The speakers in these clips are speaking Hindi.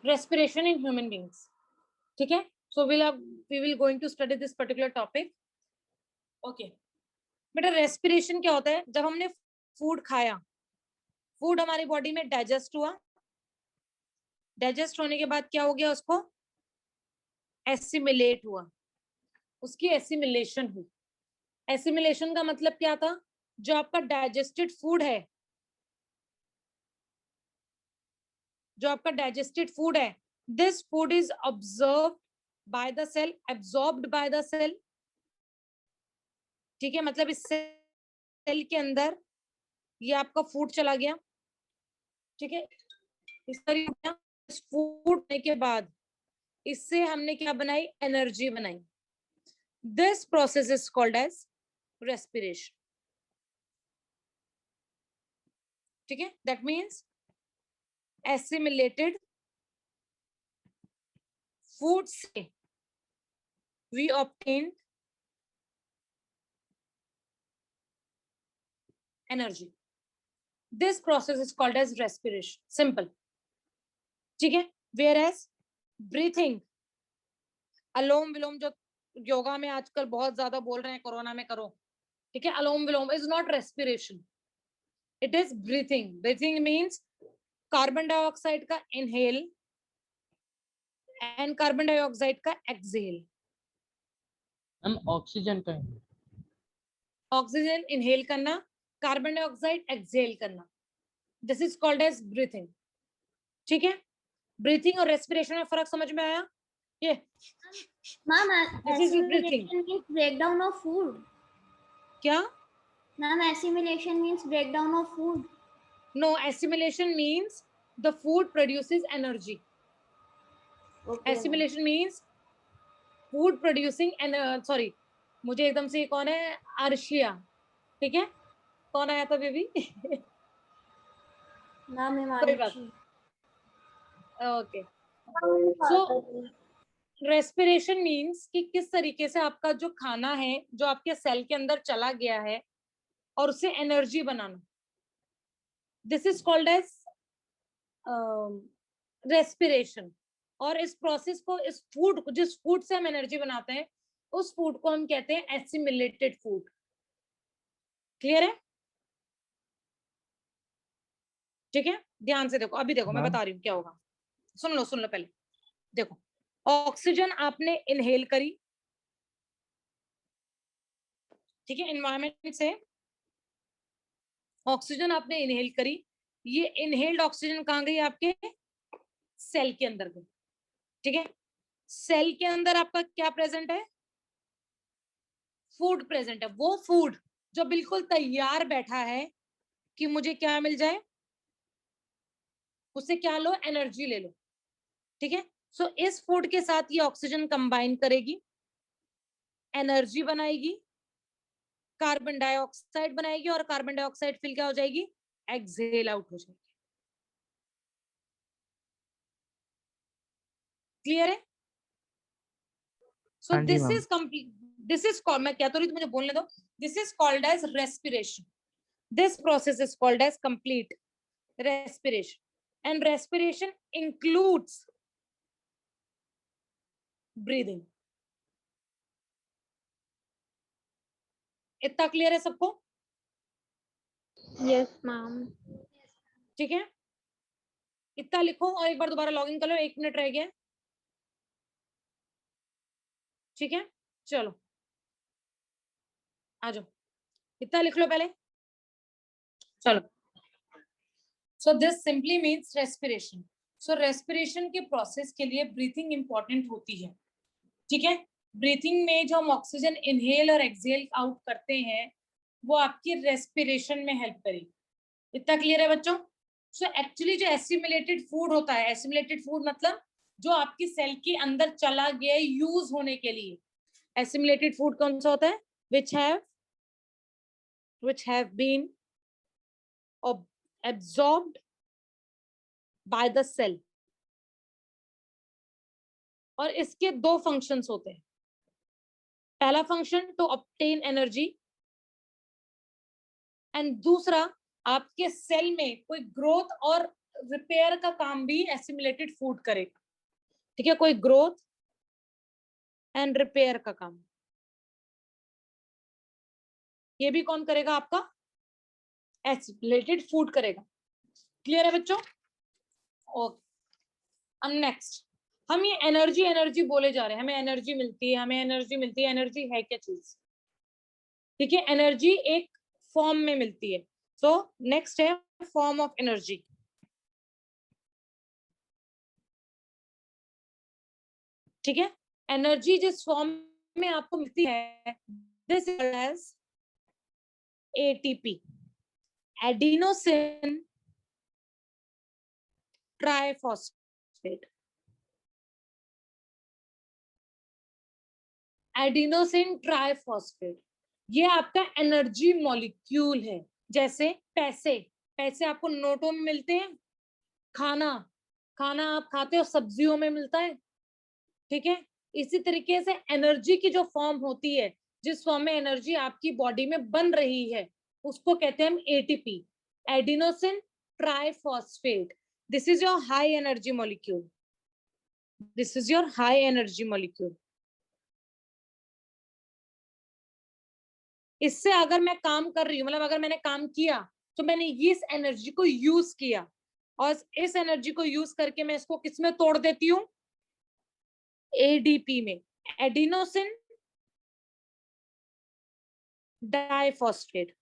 respiration in human beings. ठीक है, so we will going to study this particular topic. Okay, बेटा रेस्पिरेशन क्या होता है? जब हमने फूड खाया, फूड हमारी बॉडी में डाइजेस्ट हुआ, डाइजेस्ट होने के बाद क्या हो गया, उसको एसिमिलेट हुआ, उसकी एसिमिलेशन हुई। एसिमिलेशन का मतलब क्या था? जो आपका डाइजेस्टेड फूड है, जो आपका डाइजेस्टेड फूड है, this food is observed by the cell, absorbed by the cell. ठीक है, मतलब इस सेल के अंदर ये आपका फूड चला गया। ठीक है, इस तरीके फूड होने के बाद इससे हमने क्या बनाई? एनर्जी बनाई। This process is called as respiration. ठीक है, दैट मीन्स assimilated food से we obtained energy. This process is called as respiration. Simple. ठीक है, whereas breathing, अलोम विलोम जो योगा में आजकल बहुत ज्यादा बोल रहे हैं, कोरोना में करो, ठीक है, Anulom Vilom is not respiration, it is breathing. Breathing means carbon dioxide का इनहेल एंड कार्बन डाइऑक्साइड का एक्सहेल। हम ऑक्सीजन का ऑक्सीजन इनहेल करना, कार्बन डाइऑक्साइड एक्सहेल करना, this is called as breathing. ठीक है, ब्रीथिंग और रेस्पिरेशन में फर्क समझ में आया? ये ma'am this is breathing. Breakdown of food. क्या ma'am assimilation means breakdown of food? No, assimilation means the food produces energy. Assimilation means food producing sorry, मुझे एकदम से कौन है? अर्शिया। ठीक है, कौन आया था बेबी? मैम कोई बात, ओके। सो रेस्पिरेशन मीन्स कि किस तरीके से आपका जो खाना है, जो आपके सेल के अंदर चला गया है, और उससे एनर्जी बनाना, this is called as respiration. और इस प्रोसेस को, इस फूड को, जिस फूड से हम एनर्जी बनाते हैं, उस फूड को हम कहते हैं एसिमिलेटेड फूड। क्लियर है? ठीक है, ध्यान से देखो, अभी देखो मैं बता रही हूँ क्या होगा। सुन लो पहले, देखो, ऑक्सीजन आपने इनहेल करी, ठीक है, एनवायरमेंट से ऑक्सीजन आपने इनहेल करी, ये इनहेल्ड ऑक्सीजन कहाँ गई? आपके सेल के अंदर गई। ठीक है, सेल के अंदर आपका क्या प्रेजेंट है? फूड प्रेजेंट है। वो फूड जो बिल्कुल तैयार बैठा है कि मुझे क्या मिल जाए, उससे क्या लो? एनर्जी ले लो। ठीक है, सो इस फूड के साथ ये ऑक्सीजन कंबाइन करेगी, एनर्जी बनाएगी, कार्बन डाइऑक्साइड बनाएगी, और कार्बन डाइऑक्साइड फिर क्या हो जाएगी? एक्सहेल आउट हो जाएगी। क्लियर है? So this is complete, this is called, मैं क्या तो रही थी, मुझे बोलने दो, this is called as respiration. This process is called as complete respiration, and respiration includes breathing. इतना क्लियर है सबको? Yes ma'am. ठीक है, इतना लिखो और एक बार दोबारा लॉगिन कर लो, 1 मिनट रह गया। ठीक है, चलो आ जाओ, इतना लिख लो पहले, चलो। So this simply means respiration. So respiration के प्रोसेस के लिए ब्रीथिंग इंपॉर्टेंट होती है। ठीक है, ब्रीथिंग में जो हम ऑक्सीजन इनहेल और एक्सहेल आउट करते हैं, वो आपकी रेस्पिरेशन में हेल्प करेगी। इतना क्लियर है बच्चों? सो एक्चुअली जो एसिमिलेटेड फूड होता है, एसिमिलेटेड फूड मतलब जो आपकी सेल के अंदर चला गया यूज होने के लिए, एसिमिलेटेड फूड कौन सा होता है? which have been absorbed by the cell। और इसके 2 फंक्शंस होते हैं। पहला function to obtain energy, and दूसरा आपके सेल में कोई ग्रोथ और रिपेयर का काम भी एसिमिलेटेड फूड करेगा, ठीक है, कोई ग्रोथ एंड रिपेयर का काम ये भी कौन करेगा, आपका एसिमिलेटेड फूड करेगा। क्लियर है बच्चों? ओके, अब नेक्स्ट हम ये एनर्जी एनर्जी बोले जा रहे हैं, हमें एनर्जी मिलती है, हमें एनर्जी मिलती है। एनर्जी है क्या चीज? ठीक है, एनर्जी एक फॉर्म में मिलती है। सो नेक्स्ट है फॉर्म ऑफ एनर्जी। ठीक है, एनर्जी जिस फॉर्म में आपको मिलती है this is as ATP, adenosine triphosphate. Adenosine triphosphate ये आपका एनर्जी मॉलिक्यूल है। जैसे पैसे, पैसे आपको नोटों में मिलते हैं, खाना, खाना आप खाते हो सब्जियों में मिलता है, ठीक है। इसी तरीके से एनर्जी की जो फॉर्म होती है, जिस फॉर्म में एनर्जी आपकी बॉडी में बन रही है, उसको कहते हैं हम ATP, adenosine triphosphate. This is your high energy molecule, this is your high energy molecule. इससे अगर मैं काम कर रही हूँ, मतलब अगर मैंने काम किया तो मैंने इस एनर्जी को यूज किया, और इस एनर्जी को यूज करके मैं इसको किस में तोड़ देती हूँ? एडीपी में, एडिनोसिन डाइफॉस्फेट,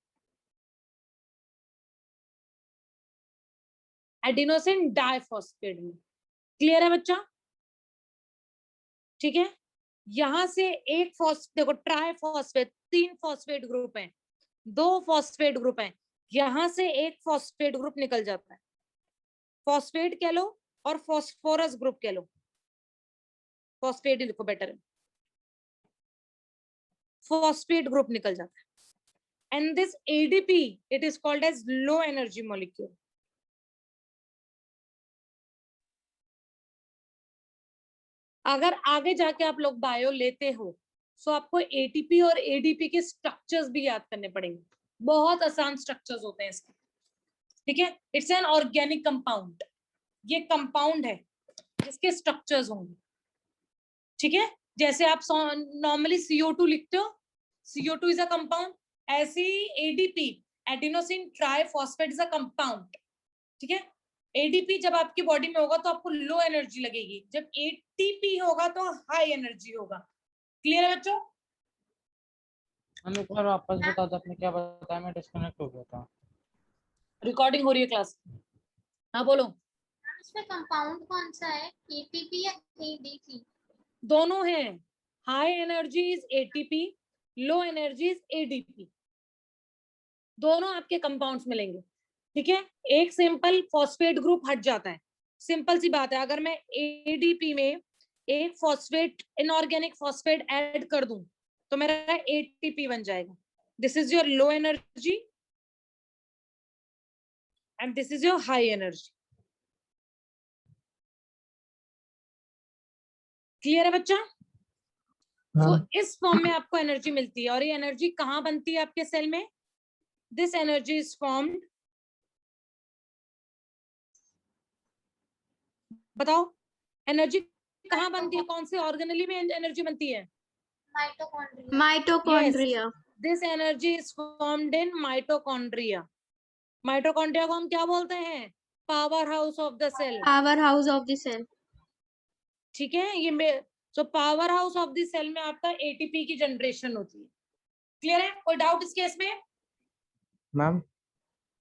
एडिनोसिन डाइफॉस्फेट में। क्लियर है बच्चा? ठीक है, यहां से एक देखो ट्राइफॉस्फेट, 3 फॉस्फेट ग्रुप हैं, 2 फॉस्फेट ग्रुप हैं, यहां से एक फॉस्फेट ग्रुप निकल जाता है, फॉस्फेट कह लो और फॉस्फोरस ग्रुप कह लो, फॉस्फेट ही लिखो बेटर है, फॉस्फेट ग्रुप निकल जाता है। And this ADP it is called as low energy molecule. अगर आगे जाके आप लोग बायो लेते हो तो आपको एटीपी और एडीपी के स्ट्रक्चर्स भी याद करने पड़ेंगे, बहुत आसान स्ट्रक्चर्स होते हैं इसके, ठीक है। इट्स एन ऑर्गेनिक कंपाउंड, ये कंपाउंड है जिसके स्ट्रक्चर्स होंगे, ठीक है। जैसे आप नॉर्मली CO2 लिखते हो, CO2 इज अ कंपाउंड, ऐसे ही ADP, adenosine triphosphate is a compound, ठीक है। एडीपी जब आपकी बॉडी में होगा तो आपको लो एनर्जी लगेगी, जब एटीपी होगा तो हाई एनर्जी होगा। क्लियर है बच्चों? हम एक बार वापस बता दो, आपने क्या बताया, मैं डिस्कनेक्ट हो गया था। रिकॉर्डिंग हो रही है क्लास, हाँ बोलो। इसमें कंपाउंड कौन सा है, एटीपी या एडीपी? दोनों हैं, high energy is ATP, low energy is ADP, दोनों आपके कंपाउंड्स मिलेंगे, ठीक है। एक सिंपल फॉस्फेट ग्रुप हट जाता है, सिंपल सी बात है। अगर मैं एडीपी में एक फॉस्फेट, इनऑर्गेनिक फॉस्फेट ऐड कर दूं तो मेरा एटीपी बन जाएगा। This is your low energy and this is your high energy. Clear है बच्चा? तो इस फॉर्म में आपको एनर्जी मिलती है, और ये एनर्जी कहाँ बनती है आपके सेल में? दिस एनर्जी इज फॉर्म्ड, बताओ एनर्जी कहाँ बनती है, कौन से ऑर्गेनली में एनर्जी बनती है? Mitochondria. This energy is formed in mitochondria. Mitochondria को हम क्या बोलते हैं? Power house of the cell. Power house of the cell. ठीक है, ये तो power house of the cell में आपका एटीपी की जनरेशन होती है। क्लियर है? कोई डाउट इस केस में? मैम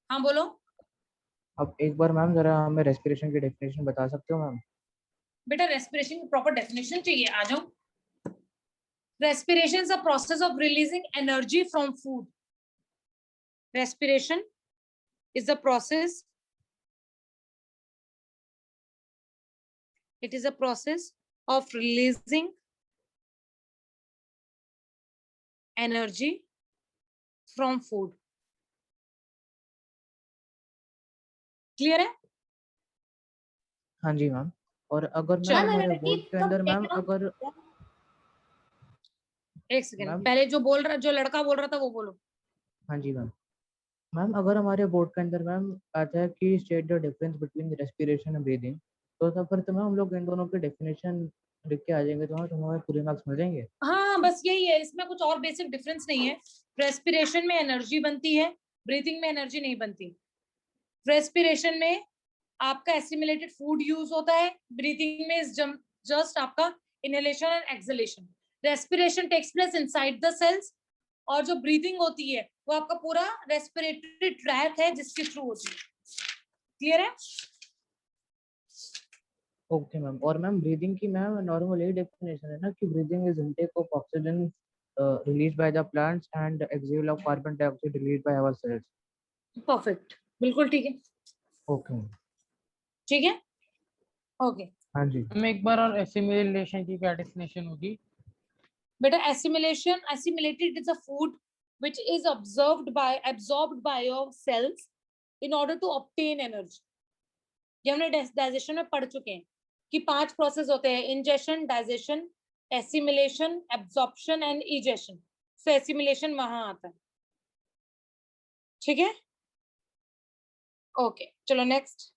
हाँ बोलो। अब एक बार मैम जरा हमें रेस्पिरेशन की डेफिनेशन बता सकते हो मैम? बेटा रेस्पिरेशन की प्रॉपर डेफिनेशन चाहिए, आ जाओ। Respiration is a process of releasing energy from food. Respiration is the process, it is a process of releasing energy from food. Clear है? हाँ जी मैम। और अगर चलो। मैम हमारे बोर्ड के अंदर मैम अगर एक सेकेंड, मैम पहले जो बोल रहा, जो लड़का बोल रहा था वो बोलो। हाँ जी मैम। मैम अगर हमारे बोर्ड के अंदर मैम आता है कि state the difference between respiration and breathing, तो तब फिर तो मैम हम लोग इन दोनों के डेफिनेशन लिख के आ जाएंगे तो हमें पूरे मार्क्स मिल जाएंगे। हाँ बस यही है, इसमें कुछ और बेसिक डिफरेंस नहीं है। रेस्पिरेशन में एनर्जी बनती है, ब्रीथिंग में एनर्जी नहीं बनती। रेस्पिरेशन में आपका एसिमिलेटेड फूड यूज होता है, ब्रीथिंग में जस्ट आपका inhalation and exhalation. Respiration takes place inside the cells, और जो ब्रीथिंग होती है वो आपका पूरा रेस्पिरेटरी ट्रैक है जिसके थ्रू होती है। क्लियर है? Okay ma'am. और मैम ब्रीदिंग की मैम नॉर्मल यही डेफिनेशन है ना कि breathing is intake of oxygen release by the plants and exhale of carbon dioxide release by our cells. Perfect, बिल्कुल ठीक है। Okay ma'am. ठीक है, ओके। हाँ जी। हम एक बार और एसिमिलेशन की क्या डेफिनेशन होगी? बेटा assimilated is a food which is absorbed by your cells in order to obtain energy। ये हमने डाइजेशन में पढ़ चुके हैं कि 5 प्रोसेस होते हैं: ingestion, digestion, assimilation, absorption and egestion. So assimilation वहां आता है। ठीक है, ओके चलो नेक्स्ट।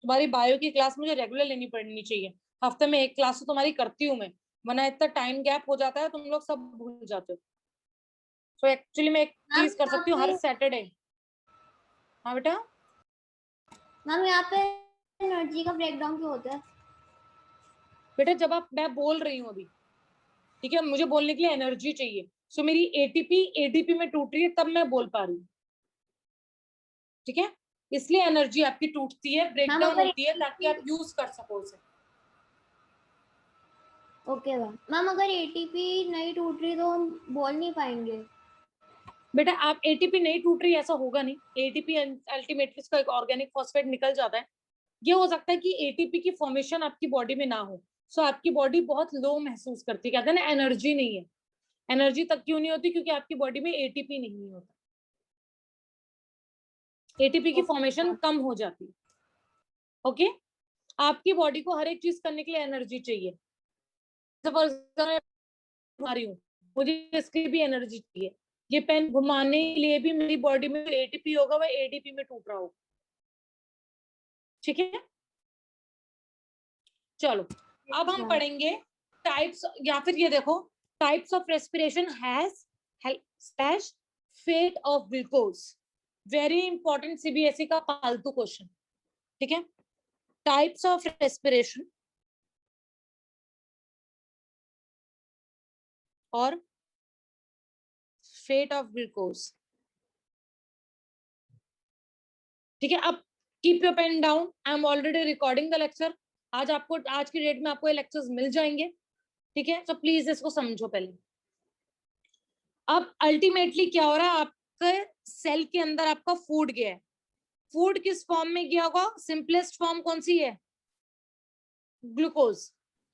तुम्हारी बायो की क्लास मुझे रेगुलर लेनी पड़नी चाहिए, हफ्ते में 1 क्लास तो तुम्हारी करती हूँ मैं, वरना इतना टाइम गैप हो जाता है, तुम लोग सब भूल जाते हो। तो एक्चुअली मैं एक चीज कर सकती हूँ हर सैटरडे। हाँ बेटा। मैम यहाँ पे एनर्जी का ब्रेकडाउन क्यों होता है? बेटा जब मैं बोल रही हूँ अभी, ठीक है, मुझे बोलने के लिए एनर्जी चाहिए, सो मेरी एटीपी एडीपी में टूट रही है तब मैं बोल पा रही हूँ। ठीक है, इसलिए एनर्जी आपकी टूटती है, ब्रेकडाउन होती है, ताकि आप यूज कर सको उसे। ओके मैम, अगर एटीपी नहीं टूट रही तो हम बोल नहीं पाएंगे? बेटा आप एटीपी नहीं टूट रही ऐसा होगा नहीं, एटीपी अल्टीमेटली इसका एक ऑर्गेनिक फॉस्फेट निकल जाता है। ये हो सकता है कि एटीपी की फॉर्मेशन आपकी बॉडी में ना हो, सो आपकी बॉडी बहुत लो महसूस करती है, कहते हैं ना एनर्जी नहीं है। एनर्जी तक क्यों नहीं होती? क्योंकि आपकी बॉडी में एटीपी नहीं होता, एटीपी की फॉर्मेशन कम हो जाती है। ओके, आपकी बॉडी को हर एक चीज करने के लिए एनर्जी चाहिए। रही हूँ, मुझे इसकी भी एनर्जी चाहिए, ये पेन घुमाने के लिए भी मेरी बॉडी में एटीपी होगा, वह एडीपी में टूट रहा होगा। ठीक है, चलो अब हम पढ़ेंगे टाइप्स, या फिर ये देखो, types of respiration has slash fate of glucose. Very important CBSE का फालतू क्वेश्चन। ठीक है, टाइप्स ऑफ रेस्पिरेशन और फेट ऑफ ग्लूकोज। ठीक है, अब keep your pen down, I am already recording the lecture. आज की डेट में आपको ये लेक्चर्स मिल जाएंगे। ठीक है, तो प्लीज इसको समझो पहले। अब अल्टीमेटली क्या हो रहा है, आपके सेल के अंदर आपका फूड गया है। फूड किस फॉर्म में गया होगा? सिंपलेस्ट फॉर्म कौन सी है? ग्लूकोज।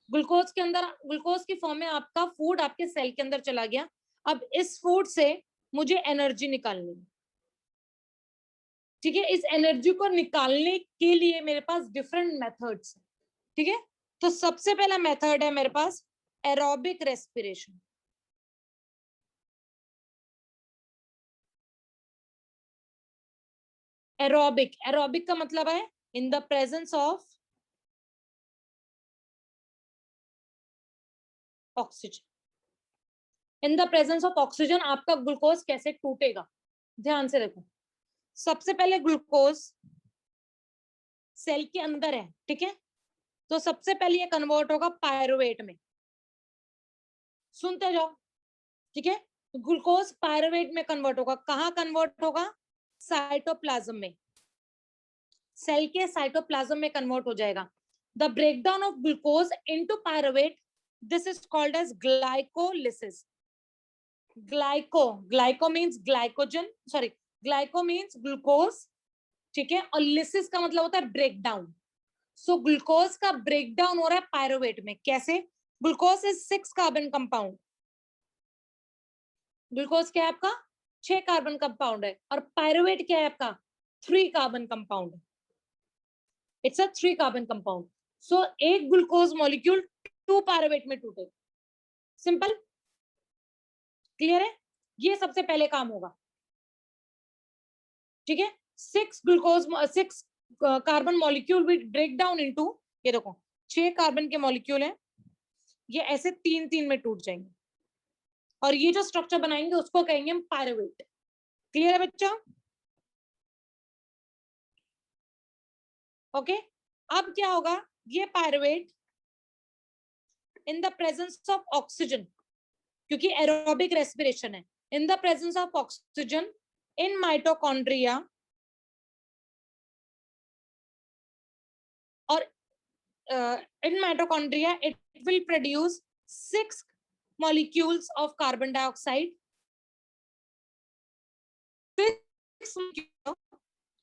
ग्लूकोज के अंदर, ग्लूकोज की फॉर्म में आपका फूड आपके सेल के अंदर चला गया। अब इस फूड से मुझे एनर्जी निकालनी है। ठीक है, इस एनर्जी को निकालने के लिए मेरे पास डिफरेंट मेथड्स हैं। ठीक है, तो सबसे पहला मेथड है मेरे पास एरोबिक रेस्पिरेशन। एरोबिक, एरोबिक का मतलब है इन the presence of oxygen. In the presence of oxygen आपका ग्लूकोज कैसे टूटेगा, ध्यान से देखो। सबसे पहले ग्लूकोज सेल के अंदर है, ठीक है, तो सबसे पहले ये कन्वर्ट होगा पायरुवेट में। सुनते जाओ, ठीक है, ग्लूकोज पायरुवेट में कन्वर्ट होगा। कहाँ कन्वर्ट होगा? साइटोप्लाज्म में, सेल के साइटोप्लाज्म में कन्वर्ट हो जाएगा। The breakdown of glucose into pyruvate, this is called as glycolysis. Glyco means glycogen, sorry, glyco means glucose, ठीक है, और लिसिस का मतलब होता है ब्रेकडाउन। सो ग्लूकोज का ब्रेकडाउन हो रहा है पायरुवेट में। कैसे? Glucose is 6 carbon compound. Glucose क्या है आपका? 6 कार्बन कंपाउंड है, और पायरुवेट क्या है आपका? 3 carbon compound. It's a 3 carbon compound. So एक ग्लूकोज मॉलिक्यूल 2 पायरुवेट में टूटे। सिंपल, क्लियर है? ये सबसे पहले काम होगा। ठीक है, 6 carbon molecule will break down into, ये देखो 6 कार्बन के मॉलिक्यूल हैं, ये ऐसे 3-3 में टूट जाएंगे और ये जो स्ट्रक्चर बनाएंगे उसको कहेंगे हम पायरुवेट। क्लियर है बच्चा? ओके, अब क्या होगा, ये pyruvate in the presence of oxygen, क्योंकि एरोबिक रेस्पिरेशन है, इन the presence of oxygen in mitochondria और in mitochondria it will produce 6 molecules of carbon dioxide, 6 molecules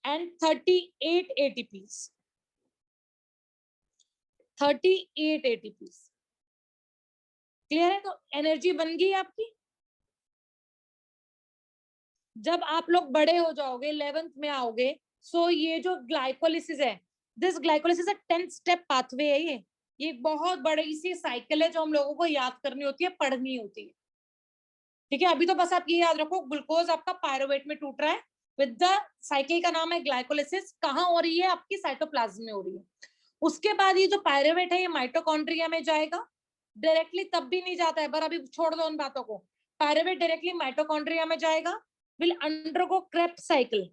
and 38 ATPs, 38 ATPs। Clear है? तो एनर्जी बन गई आपकी। जब आप लोग बड़े हो जाओगे, 11th में आओगे, सो ये जो ग्लाइकोलिसिस है, दिस ग्लाइकोलिसिस 10 स्टेप पाथवे है, ये एक बहुत बड़ी सी साइकिल है जो हम लोगों को याद करनी होती है, पढ़नी होती है। ठीक है, अभी तो बस आप ये याद रखो, ग्लूकोज आपका पायरुवेट में टूट रहा है, विद द साइकिल का नाम है ग्लाइकोलिसिस। कहाँ हो रही है? आपकी साइटोप्लाज्म में हो रही है। उसके बाद ये जो पायरुवेट है ये माइटोकॉन्ड्रिया में जाएगा डायरेक्टली, तब भी नहीं जाता है, पर अभी छोड़ दो उन बातों को। पायरुवेट डायरेक्टली माइटोकॉन्ड्रिया में जाएगा, will undergo Krebs cycle,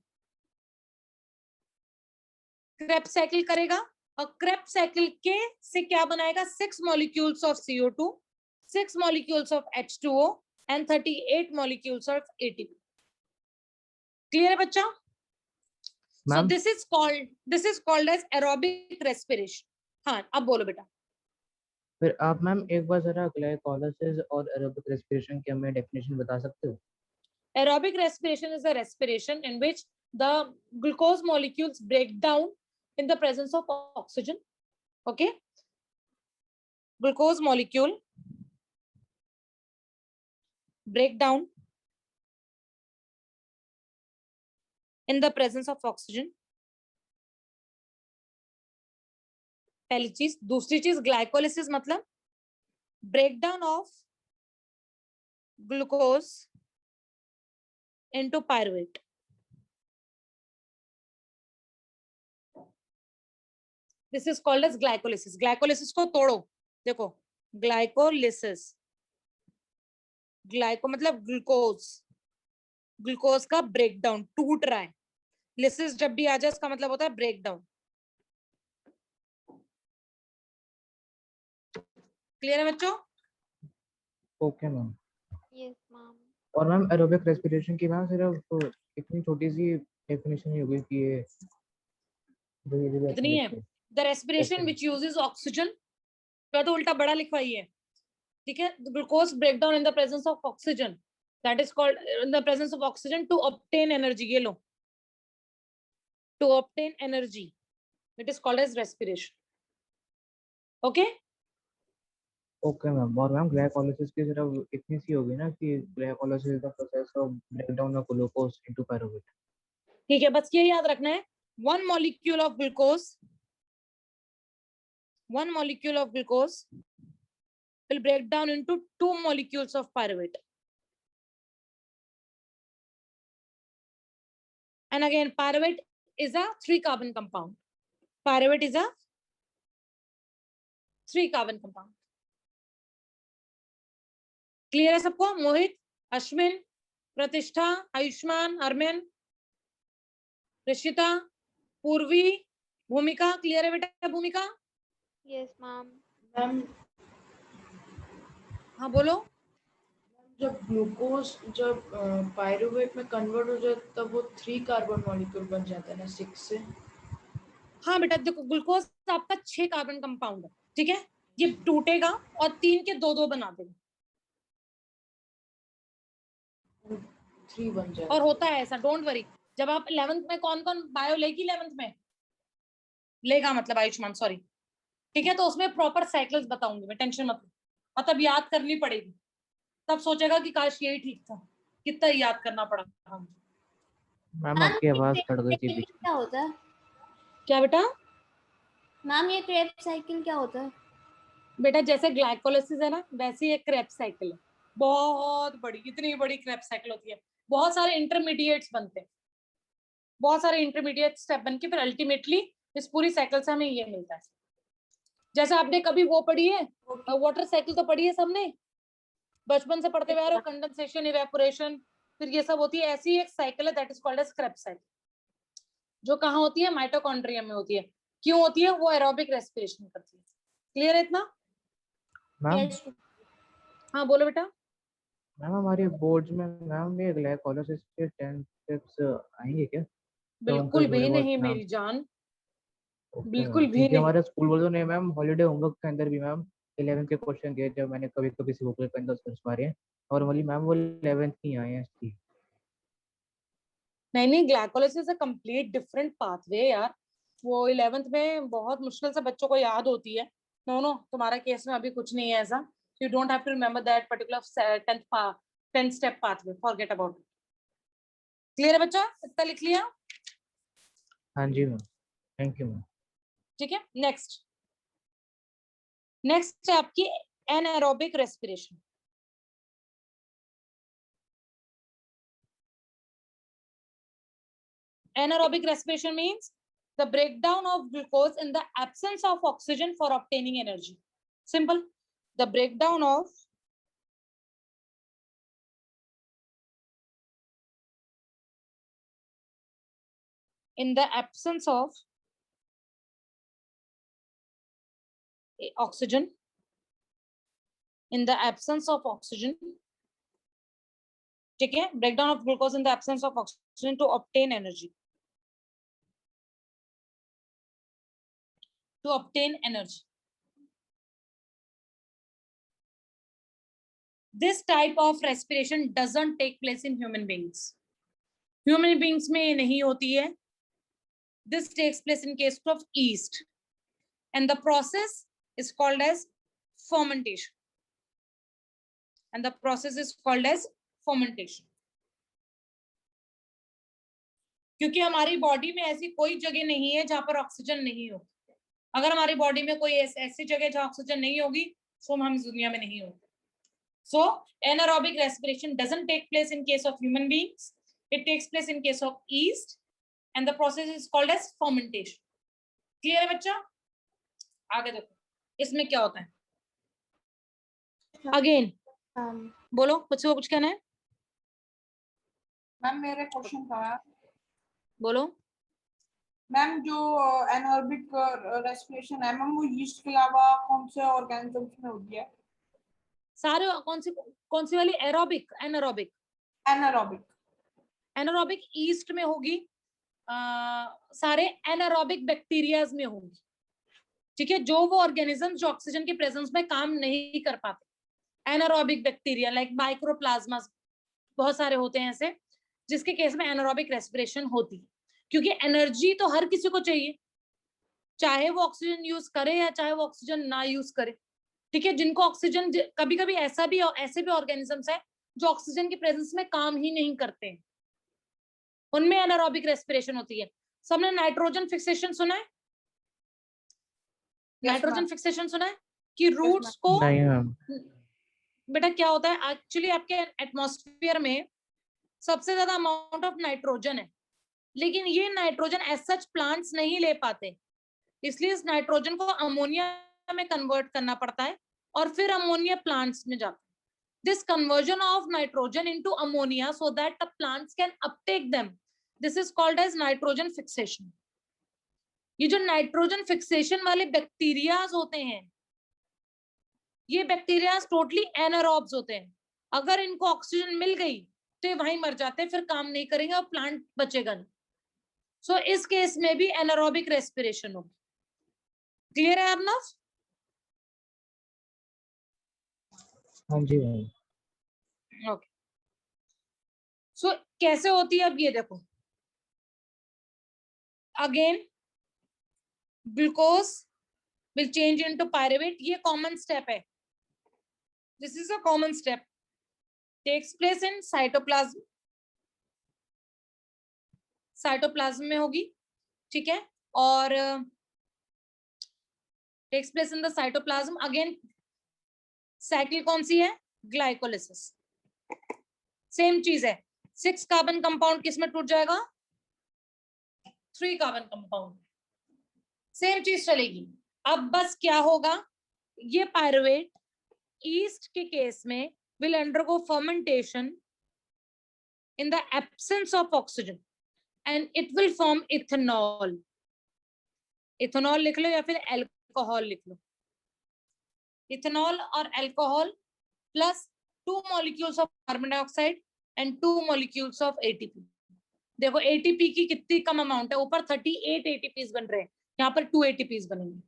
Krebs cycle करेगा और क्रेब्स साइकिल के से क्या बनाएगा? 6 molecules of CO2, 6 molecules of H2O and 38 molecules of ATP। Clear है बच्चा? So this is called as aerobic respiration। हाँ, अब बोलो बेटा। फिर आप मैम एक बार जरा ग्लाइकोलाइसिस और एरोबिक रेस्पिरेशन की हमें डेफिनेशन बता सकते हो? Aerobic respiration is a respiration in which the glucose molecules break down in the presence of oxygen। Okay, glucose molecule break down in the presence of oxygen, पहली चीज। दूसरी चीज ग्लाइकोलिसिस मतलब breakdown of glucose into pyruvate. This is called as glycolysis. Glycolysis को तोड़ो, देखो ग्लाइकोलिसिस, ग्लाइको मतलब ग्लूकोज, ग्लूकोज का ब्रेकडाउन, टूट रहा है। लिसिस जब भी आ जाए इसका मतलब होता है ब्रेकडाउन। क्लियर है बच्चों? Okay ma'am. Yes ma'am. और मैम एरोबिक रेस्पिरेशन की मैम सिर्फ इतनी छोटी सी डेफिनेशन ही होगी कि ये इतनी है, the respiration which uses oxygen, तो उल्टा बड़ा लिखवाई है। ठीक है, glucose breakdown in the presence of oxygen, that is called in the presence of oxygen to obtain energy. ये लो, to obtain energy, it is called as respiration. Okay okay ma'am. और मैम ग्लाइकोलाइसिस की सिर्फ इतनी सी होगी ना कि glycolysis is the process of breakdown of glucose into pyruvate. ठीक है, बस ये याद रखना है, one molecule of glucose will break down into 2 molecules of pyruvate, and again pyruvate is a 3 carbon compound। Pyruvate is a 3 carbon compound। Clear है सबको? मोहित, अश्विन, प्रतिष्ठा, आयुष्मान, अरमान, ऋषिता, पूर्वी, भूमिका, क्लियर है बेटा? भूमिका? Yes ma'am. मैम हाँ बोलो। जब ग्लूकोज जब पायरुवेट में कन्वर्ट हो जाए तब वो 3 कार्बन मॉलिक्यूल बन जाता है ना 6 से? हाँ बेटा देखो, ग्लूकोज आपका 6 कार्बन कंपाउंड है, ठीक है, ये टूटेगा और 3 के 2-2 बना देगा 3 बन जाए। और होता है ऐसा, डोंट वरी। जब आप 11th में, कौन कौन बायो लेगी 11th में? लेगा मतलब आयुष्मान, सॉरी। ठीक है, तो उसमें प्रॉपर साइकिल्स बताऊंगी मैं, टेंशन मत लो, मतलब याद करनी पड़ेगी, तब सोचेगा कि काश यही ठीक था, कितना याद करना पड़ा हम। मैम आपकी आवाज कट गई थी बीच में। क्या होता है क्या बेटा? मैम? ये क्रेब्स साइकिल क्या होता है? बेटा जैसे ग्लाइकोलिसिस है ना, वैसे ही एक क्रेब्स साइकिल है, बहुत बड़ी, इतनी बड़ी क्रेब्स साइकिल होती है, बहुत सारे इंटरमीडिएट्स बनते हैं, बहुत सारे इंटरमीडिएट स्टेप बन के फिर अल्टीमेटली इस पूरी साइकिल से हमें ये मिलता है। जैसे आपने कभी वो पढ़ी है वाटर साइकिल, तो पढ़ी है सबने, बचपन से पढ़ते हुए आ रहे हो, कंडेंसेशन, इवेपोरेशन, फिर ये सब होती है। ऐसी एक साइकिल है that is called as Krebs cycle, जो कहाँ होती है, माइटोकॉन्ड्रिया में होती है। क्यों होती है? वो एरोबिक रेस्पिरेशन करती है। क्लियर है इतना? मैम हाँ बोलो बेटा। मैम हमारे बोर्ड्स में मैम ये ग्लाइकोलाइसिस के 10 स्टेप्स आएंगे क्या? तो उनका बिल्कुल थोड़े भी बहुत नहीं नाम। मेरी जान, ओके बिल्कुल मैम, भी क्योंकि नहीं। हमारे स्कूल वालों ने मैम हॉलीडे होमवर्क के अंदर भी मैम 11 के क्वेश्चन दिए, जब मैंने कभी कभी से बुक के अंदर सर्च मारे हैं, और वही मैम वो 11th ही आए हैं इसकी। नहीं नहीं, glycolysis a complete different pathway यार। वो 11th में बहुत मुश्किल से बच्चों को याद होती है। नो नो, तुम्हारा केस में अभी कुछ नहीं है ऐसा। You don't have to remember that particular 10th step pathway, forget about it. Clear है बच्चा? इतना लिख लिया? हाँ जी मैम, थैंक यू मैम। ठीक है, नेक्स्ट नेक्स्ट है आपकी anaerobic respiration. Anaerobic respiration means the breakdown of glucose in the absence of oxygen for obtaining energy. Simple. The breakdown of in the absence of oxygen, in the absence of oxygen, ठीक है, breakdown of glucose in the absence of oxygen to obtain energy. To obtain energy. This type of respiration doesn't take place in human beings. Human beings में ये नहीं होती है. This takes place in case of yeast, and the process is called as fermentation. And the process is called as fermentation. क्योंकि हमारी बॉडी में ऐसी कोई जगह नहीं है जहां पर ऑक्सीजन नहीं हो। अगर हमारी बॉडी में कोई ऐसी जगह जहां ऑक्सीजन नहीं होगी, तो हम इस दुनिया में नहीं होते। So anaerobic respiration doesn't take place in case of human beings. It takes place in case of yeast, and the process is called as fermentation. Clear है बच्चा? आगे देखो इसमें क्या होता है। अगेन बोलो, कुछ कहना है? मैम मेरा क्वेश्चन था बोलो। मैम, जो एनारोबिक रेस्पिरेशन है मैम, वो यीस्ट के अलावा कौन से ऑर्गेनिजम्स में होती है? सारे कौन सी वाली? Aerobic, anaerobic. Anaerobic anaerobic east में होगी, सारे एनारोबिक बैक्टीरियाज में होगी। ठीक है, जो वो ऑर्गेनिज्म जो ऑक्सीजन की प्रेजेंस में काम नहीं कर पाते, एनारोबिक बैक्टीरिया लाइक माइक्रोप्लाज्मा, बहुत सारे होते हैं ऐसे जिसके केस में एनारोबिक रेस्पिरेशन होती है। क्योंकि एनर्जी तो हर किसी को चाहिए, चाहे वो ऑक्सीजन यूज करे या चाहे वो ऑक्सीजन ना यूज करे। ठीक है, जिनको ऑक्सीजन, कभी कभी ऐसे भी ऑर्गेनिजम्स है जो ऑक्सीजन की प्रेजेंस में काम ही नहीं करते हैं, उनमें एनारोबिक रेस्पिरेशन होती है। सबने नाइट्रोजन फिक्सेशन सुना है? नाइट्रोजन फिक्सेशन सुना है कि रूट्स को, नहीं मैम। बेटा क्या होता है एक्चुअली, आपके एटमॉस्फेयर में सबसे ज्यादा अमाउंट ऑफ नाइट्रोजन है, लेकिन ये नाइट्रोजन एज सच प्लांट्स नहीं ले पाते, इसलिए इस नाइट्रोजन को अमोनिया में कन्वर्ट करना पड़ता है और फिर अमोनिया प्लांट्स में जाता है। This conversion of nitrogen into ammonia so that the plants can uptake them, this is called as nitrogen fixation. ये जो नाइट्रोजन फिक्सेशन वाले बैक्टीरियाज होते हैं, ये बैक्टीरियाज टोटली एनारोब्स होते हैं। अगर इनको ऑक्सीजन मिल गई तो ये वहीं मर जाते हैं, फिर काम नहीं करेंगे और प्लांट बचेगा नहीं। सो इस केस में भी एनारोबिक रेस्पिरेशन होगी। क्लियर है अपना? हाँ जी मैम। ओके, सो कैसे होती है अब ये देखो। Again glucose will change into pyruvate, ये कॉमन स्टेप है, this is a common step, takes place in cytoplasm, cytoplasm में होगी। ठीक है, और takes place in the cytoplasm. Again cycle कौन सी है? ग्लाइकोलिसिस। सेम चीज है, 6 कार्बन कंपाउंड किस में टूट जाएगा? 3 कार्बन कंपाउंड, सेम चीज चलेगी। अब बस क्या होगा, ये पायरुवेट ईस्ट के केस में will undergo fermentation in the absence of oxygen and it will form ethanol. Ethanol लिख लो या फिर अल्कोहल लिख लो। इथेनॉल और alcohol plus 2 molecules of carbon dioxide and 2 molecules of ATP। देखो ATP की कितनी कम अमाउंट है, ऊपर 38 ATPs बन रहे हैं, यहाँ पर 2 ATPs बनेंगे।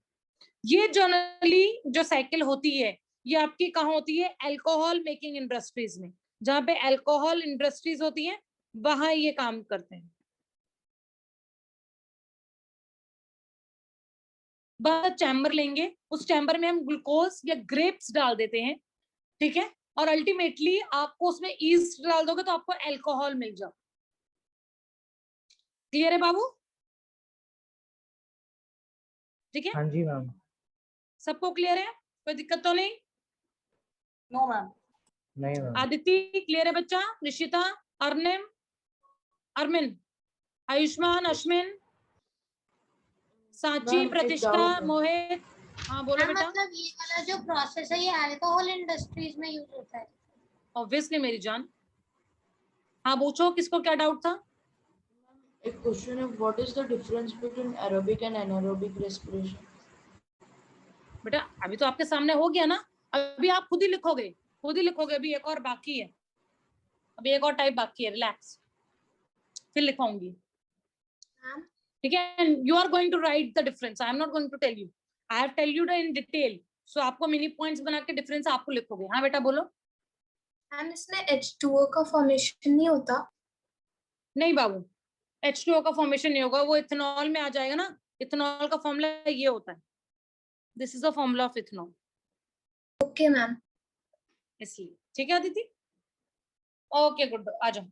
ये जनरली जो साइकिल होती है ये आपकी कहाँ होती है, अल्कोहल मेकिंग इंडस्ट्रीज में, जहां पे अल्कोहल इंडस्ट्रीज होती है वहां ये काम करते हैं। बस चैम्बर लेंगे, उस चैम्बर में हम ग्लूकोज या ग्रेप्स डाल देते हैं, ठीक है, और अल्टीमेटली आपको उसमें ईस्ट डाल दोगे तो आपको अल्कोहल मिल जाए। क्लियर है बाबू? ठीक है, हाँ जी मैम। सबको क्लियर है, कोई दिक्कत तो नहीं? No ma'am. नहीं मैम। आदिति क्लियर है बच्चा? निशिता, अर्निम, अरमिन, आयुष्मान, अश्विन, साची, मैम, एक प्रतिष्ठा, doubt है। मोहित, हाँ बोलो मैम बेटा। मतलब ये वाला जो प्रोसेस है ये अल्कोहल इंडस्ट्रीज में यूज होता है? ऑब्वियसली मेरी जान। हाँ पूछो, किसको क्या डाउट था? एक क्वेश्चन है, what is the difference between aerobic and anaerobic respiration? बेटा अभी तो आपके सामने हो गया ना, अभी आप खुद ही लिखोगे, खुद ही लिखोगे, अभी एक और बाकी है, अभी एक और टाइप बाकी है, रिलैक्स, फिर लिखाऊंगी, ठीक है। You are going to write the difference, I am not going to tell you, I have tell you the in detail, so आपको मिनी पॉइंट्स बना के डिफरेंस आपको लिखोगे। हाँ बेटा बोलो। मैम इसमें H2O का फॉर्मेशन नहीं होता? नहीं बाबू, H2O का फॉर्मेशन नहीं होगा, वो इथेनॉल में आ जाएगा ना, इथेनॉल का फॉर्मूला ये होता है, this is the formula of ethanol. Okay ma'am. इसलिए ठीक है अदिति, ओके गुड, आ जाओ।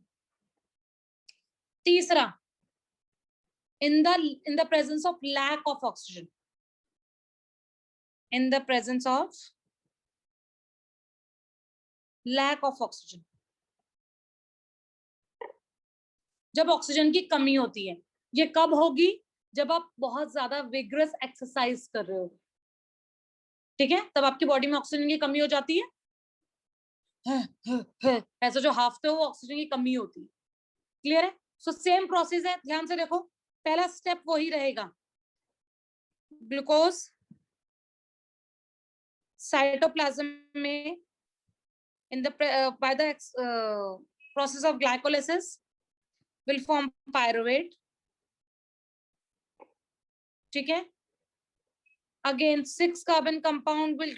तीसरा, in the presence of lack of oxygen, in the presence of lack of oxygen, जब ऑक्सीजन की कमी होती है, ये कब होगी, जब आप बहुत ज्यादा विग्रस एक्सरसाइज कर रहे हो, ठीक है, तब आपकी बॉडी में ऑक्सीजन की कमी हो जाती है, ऐसा जो हाफते हो वो ऑक्सीजन की कमी होती है। क्लियर है? सो सेम प्रोसेस है, ध्यान से देखो, पहला स्टेप वही रहेगा, ग्लूकोज साइटोप्लाज्म में in the by the process of glycolysis will form pyruvate, ठीक है, again 6 carbon compound will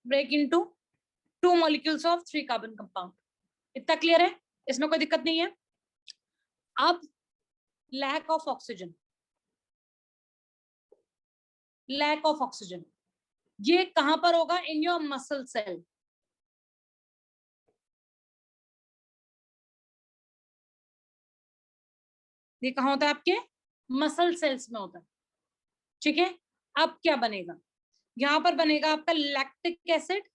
break into 2 molecules of 3 carbon compound। इतना क्लियर है, इसमें कोई दिक्कत नहीं है। अब lack of oxygen, lack of oxygen ये कहां पर होगा, इन योर मसल सेल, ये कहाँ होता है, आपके मसल सेल्स में होता है, ठीक है। अब क्या बनेगा, यहां पर बनेगा आपका lactic acid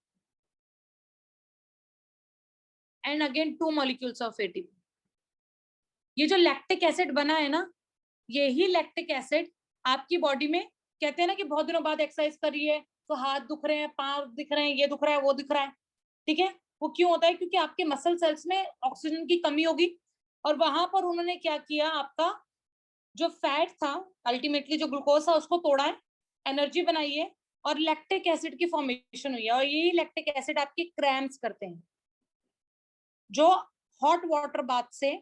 and again 2 molecules of ATP। ये जो लैक्टिक एसिड बना है ना, यही लैक्टिक एसिड आपकी बॉडी में, कहते हैं ना कि बहुत दिनों बाद एक्सरसाइज करी है तो हाथ दुख रहे हैं, पांव दिख रहे हैं, ये दुख रहा है, वो दिख रहा है, ठीक है, वो क्यों होता है, क्योंकि आपके मसल सेल्स में ऑक्सीजन की कमी होगी, और वहां पर उन्होंने क्या किया, आपका जो फैट था, अल्टीमेटली जो ग्लूकोज था उसको तोड़ा है, एनर्जी बनाई है, और लैक्टिक एसिड की फॉर्मेशन हुई है, और यही लैक्टिक एसिड आपके क्रैम्प्स करते हैं, जो हॉट वाटर बाथ से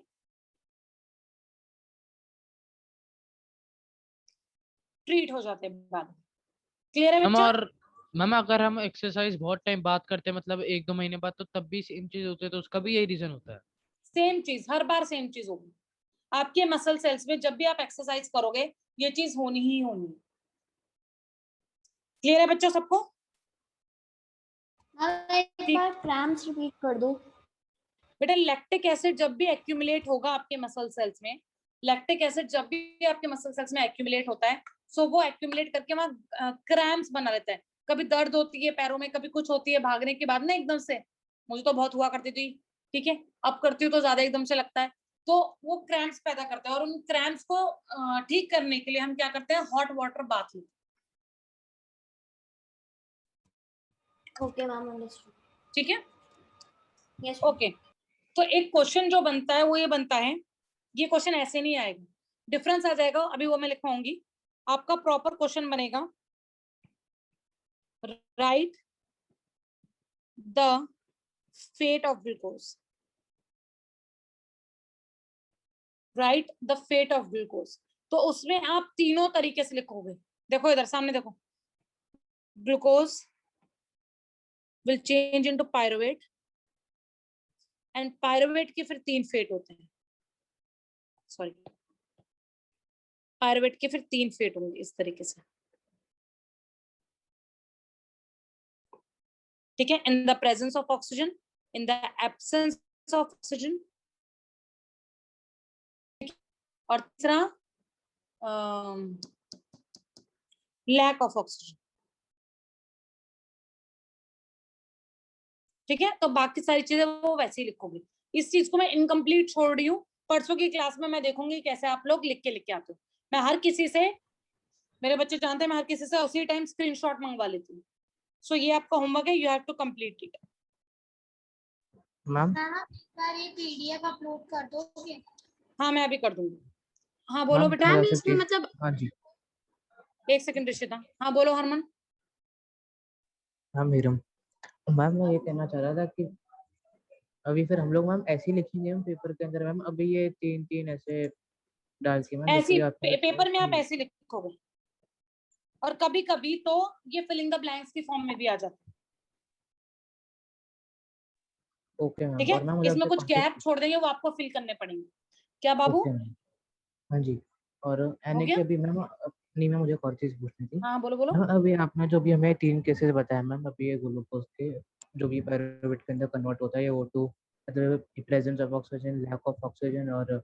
ट्रीट हो जाते हैं बाद में। क्लियर है मैम, बच्चा? और मैम अगर हम एक्सरसाइज बहुत टाइम बाद करते हैं, मतलब 1-2 महीने बाद, तो तब भी सेम चीज होती है, तो उसका भी यही रीजन होता है? सेम चीज, हर बार सेम चीज होगी आपके मसल सेल्स में, जब भी आप एक्सरसाइज करोगे ये चीज होनी ही होनी। क्लियर है बच्चों सबको? एक बार क्रैम्प्स रिपीट कर दो। बेटा लैक्टिक एसिड जब भी एक्यूमुलेट होगा आपके मसल सेल्स में, लैक्टिक एसिड जब भी आपके मसल सेल्स में एक्यूमुलेट होता है, सो वो एक्यूमुलेट करके वहां क्रैम्प्स बना लेता है, कभी दर्द होती है पैरों में, कभी कुछ होती है भागने के बाद ना एकदम से, मुझे तो बहुत हुआ करती थी, ठीक है, अब करती हूँ तो ज्यादा एकदम से लगता है, तो वो क्रैम्प्स पैदा करता है, और उन क्रैम्प्स को ठीक करने के लिए हम क्या करते हैं, हॉट वाटर बाथ लेते हैं। Okay, ma'am, understood. ठीक है, Yes, ma'am. ओके। तो एक क्वेश्चन जो बनता है वो ये बनता है, ये क्वेश्चन ऐसे नहीं आएगा, डिफरेंस आ जाएगा, अभी वो मैं लिखवाऊंगी। आपका प्रॉपर क्वेश्चन बनेगा, write the fate of glucose, write the fate of glucose. तो उसमें आप तीनों तरीके से लिखोगे। देखो इधर सामने देखो, glucose will change into pyruvate, and pyruvate के फिर 3 फेट होते हैं, सॉरी, पायरुवेट के फिर 3 फेट होंगे इस तरीके से, ठीक है। इन the presence of oxygen, in the absence of oxygen, और तीसरा लैक ऑफ ऑक्सीजन, ठीक है। तो बाकी सारी चीजें वो वैसे ही लिखोगे। इस चीज को मैं इनकम्प्लीट छोड़ रही हूँ, परसों की क्लास में मैं देखूंगी कैसे आप लोग लिख के आते हो। मैं हर किसी से, मेरे बच्चे जानते हैं, मैं हर किसी से उसी टाइम स्क्रीनशॉट मंगवा लेती हूँ। सो ये आपका होमवर्क है, you have to complete it. Ma'am ma'am आप एक बार ये PDF अपलोड कर दोगे? हाँ मैं अभी कर दूंगी। हाँ बोलो मैम बेटा। थोड़ा मैम सा इसमें केस, मतलब हाँ जी एक सेकंड ऋषिता, हाँ बोलो हरमन। मैम मीरम, मैम मैं ये कहना चाह रहा था कि अभी फिर हम लोग मैम ऐसे ही लिखेंगे हम पेपर के अंदर मैम, अभी ये 3-3 ऐसे डाल के मैम ऐसी जैसे आपने बताया पेपर में आप कि ऐसे लिखोगे, और कभी कभी तो ये फिलिंग द ब्लैंक्स की फॉर्म में भी आ जाता है, ओके ठीक मैम। है। और मैम मुझे इसमें आपसे कुछ कौन गैप छोड़ देंगे, वो आपको फिल करने पड़ेंगे। क्या बाबू, ओके मैम, हाँ जी। और हो एनए गया? के अभी मैम अपनी में मुझे एक और चीज़ पूछनी थी हाँ बोलो बोलो। मैम। अभी आपने जो भी हमें 3 केसेस बताए मैम, अभी ये ग्लूकोज के जो भी पायरुवेट के अंदर कन्वर्ट होता है, ये O2 मतलब presence of oxygen, lack of oxygen और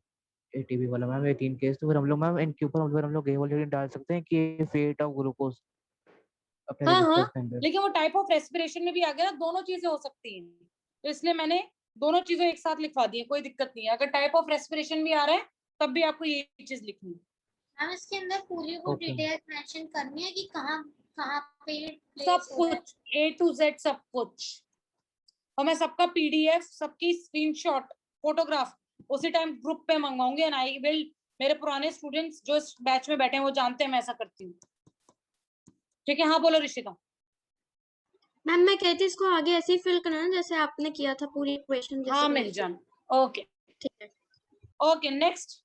एटीपी वाला मैम, ये 3 केस। तो फिर हम लोग मैम इनके ऊपर फिर हम लोग ये वाली डाल सकते हैं कि फेट ऑफ ग्लूकोज अपने हाँ हाँ, रजिस्टर्स के अंदर। लेकिन वो टाइप ऑफ रेस्पिरेशन में भी आ गया ना, दोनों चीजें हो सकती हैं, तो इसलिए मैंने दोनों चीजें एक साथ लिखवा दी है, कोई दिक्कत नहीं है। अगर टाइप ऑफ रेस्पिरेशन भी आ रहा है तब भी आपको ये चीज लिखनी है। मैम इसके अंदर पूरी वो ओके डिटेल मेंशन करनी है कि कहाँ कहाँ पे सब प्लेस हो रहा है। कुछ A to Z सब कुछ, और मैं सबका PDF, सबकी स्क्रीनशॉट, फोटोग्राफ उसी टाइम ग्रुप पे मंगवाऊंगी, एंड आई विल, मेरे पुराने स्टूडेंट्स जो इस बैच में बैठे हैं वो जानते हैं मैं ऐसा करती हूँ, ठीक है। हाँ बोलो ऋषिता। मैम मैं कहती इसको आगे ऐसे ही फिल करना है जैसे आपने किया था पूरी इक्वेशन जैसे हाँ बनाई मेरी थी। जान, ओके ठीक है। Okay. Next,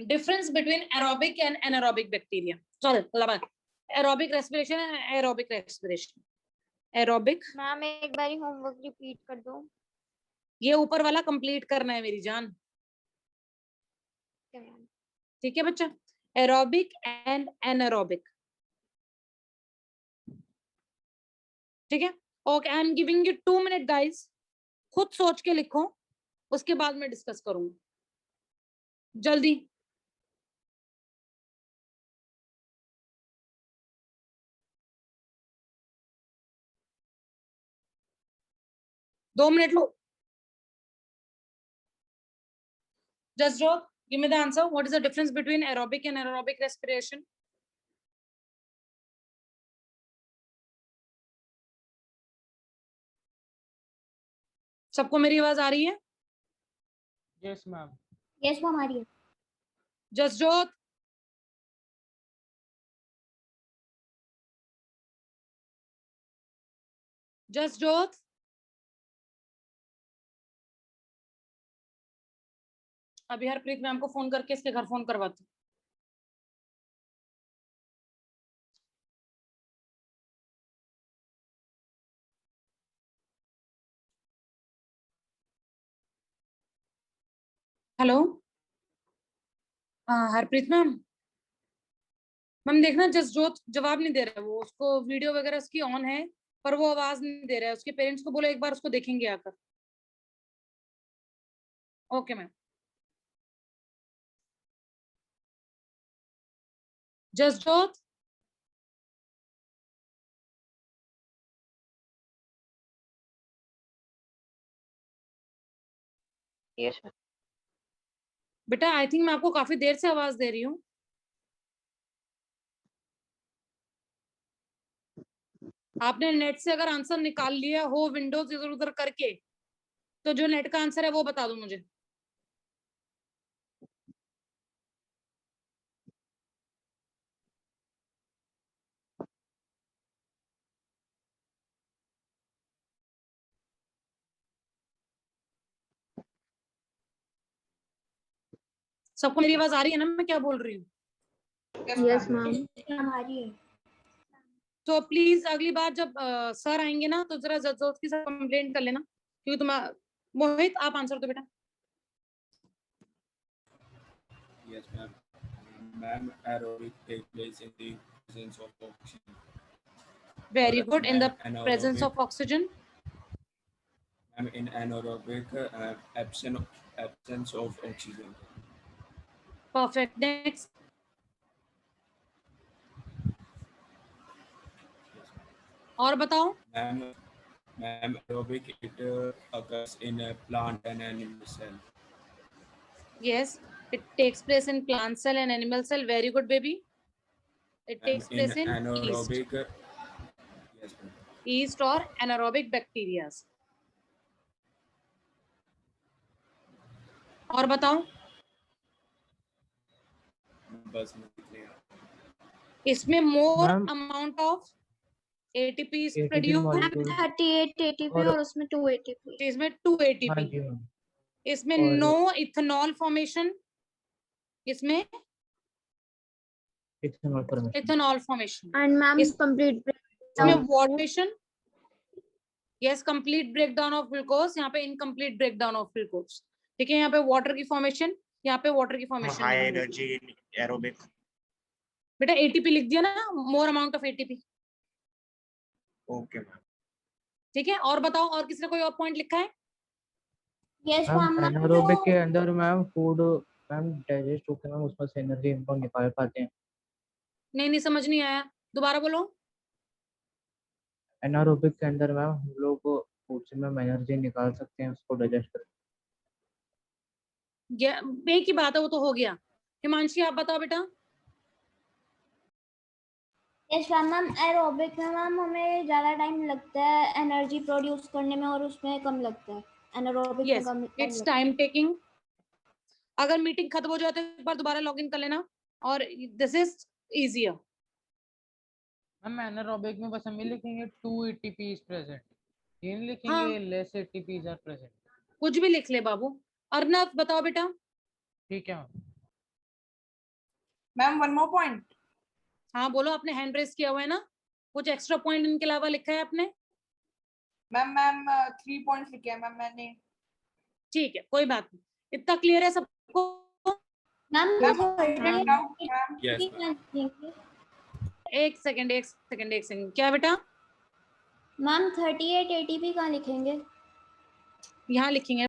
difference between aerobic and anaerobic bacteria. Sorry, aerobic respiration and aerobic respiration. Aerobic, ma'am एक बारी होमवर्क रिपीट कर दो। ये ऊपर वाला कंप्लीट करना है मेरी जान, ठीक है बच्चा। एरोबिक एंड एनारोबिक, ठीक है। Okay, I am giving you 2 minute guys, खुद सोच के लिखो, उसके बाद मैं डिस्कस करूंगी, जल्दी। दो minute low. Just draw, give me the answer. What is the difference between aerobic and anaerobic respiration? सबको मेरी आवाज आ रही है? Yes ma'am. यस मैम आ रही है। जसजोत, जसजोत, अभी हरप्रीत मैम को फोन करके इसके घर फोन करवाती हूँ। हेलो, हाँ हरप्रीत मैम, मैम देखना जसजोत जवाब नहीं दे रहा है, वो उसको वीडियो वगैरह उसकी ऑन है पर वो आवाज नहीं दे रहा है। उसके पेरेंट्स को बोलो एक बार उसको देखेंगे आकर। Okay ma'am. जसजोत, यस बेटा आई थिंक मैं आपको काफी देर से आवाज दे रही हूँ। आपने नेट से अगर आंसर निकाल लिया हो विंडोज इधर उधर करके, तो जो नेट का आंसर है वो बता दो मुझे। सबको मेरी आवाज आ रही है ना, मैं क्या बोल रही हूँ? Yes ma'am. हमारी तो प्लीज अगली बार जब सर आएंगे ना, तो जरा जबरदस्ती से कंप्लेंट कर लेना, क्योंकि तुम मोहित आप आंसर दो बेटा। Yes, ma'am. Ma'am, aerobic take place in the presence of oxygen. Very और good. In the anaerobic- presence of oxygen. Ma'am, in anaerobic, absence of oxygen. Perfect. Next. और बताओ। Ma'am, aerobic it occurs in a plant and animal cell. Yes, it takes place in plant cell and animal cell. Very good, baby. It takes In place in yeast. anaerobic, yes, ma'am. Yeast or anaerobic bacteria. और बताओ। बस निकलेगा। इसमें more Ma'am, amount of ATP is ATP produced। molecule 38 ATP और और उसमें 2 ATP। इसमें 2 हाँ ATP। जी मैम। इसमें और- no ethanol formation। इसमें ethanol formation। ethanol formation। And ma'am इस- कंप्लीट इसमें wateration। Yes, complete breakdown of glucose। यहाँ पे incomplete breakdown of glucose। ठीक है, यहाँ पे water की formation, यहाँ पे water की formation। High energy aerobic. बेटा ATP लिख दिया ना, more amount of ATP। Okay ma'am. ठीक है, और बताओ, और किसी ने कोई और पॉइंट लिखा है? Yes ma'am ma'am. एनारोबिक के अंदर मैम फूड मैम डाइजेस्ट होकर मैम उसमें से एनर्जी इनको निकाल पाते हैं। नहीं समझ नहीं आया, दोबारा बोलो। एनारोबिक के अंदर मैम हम लोग फूड से मैम एनर्जी निकाल सकते हैं उसको डाइजेस्ट कर। एक ही बात है, वो तो हो गया। हिमांशी आप बताओ बेटा। यस मैम, एरोबिक में मैम हमें ज्यादा टाइम लगता है एनर्जी प्रोड्यूस करने में और उसमें कम लगता है। एनारोबिक में यस, कम इट्स लगता है। Time taking. अगर मीटिंग खत्म हो जाए तो एक बार दोबारा लॉग इन कर लेना, और this is easier. Ma'am anaerobic में बस हम ये लिखेंगे 2 ATP is present, ये नहीं लिखेंगे हाँ। less ATPs are present। कुछ भी लिख ले बाबू। अर्नव बताओ बेटा। ठीक है ma'am. Ma'am one more point. हाँ बोलो, आपने हैंड रेस किया हुआ है ना, कुछ एक्स्ट्रा पॉइंट इनके अलावा लिखा है आपने? मैम 3 पॉइंट्स लिखे हैं मैम मैंने। ठीक है, कोई बात नहीं, इतना क्लियर है सबको? Ma'am ma'am doubt ma'am. Yes, एक सेकंड, क्या बेटा? मैम 38 ATP कहाँ लिखेंगे? यहाँ लिखेंगे।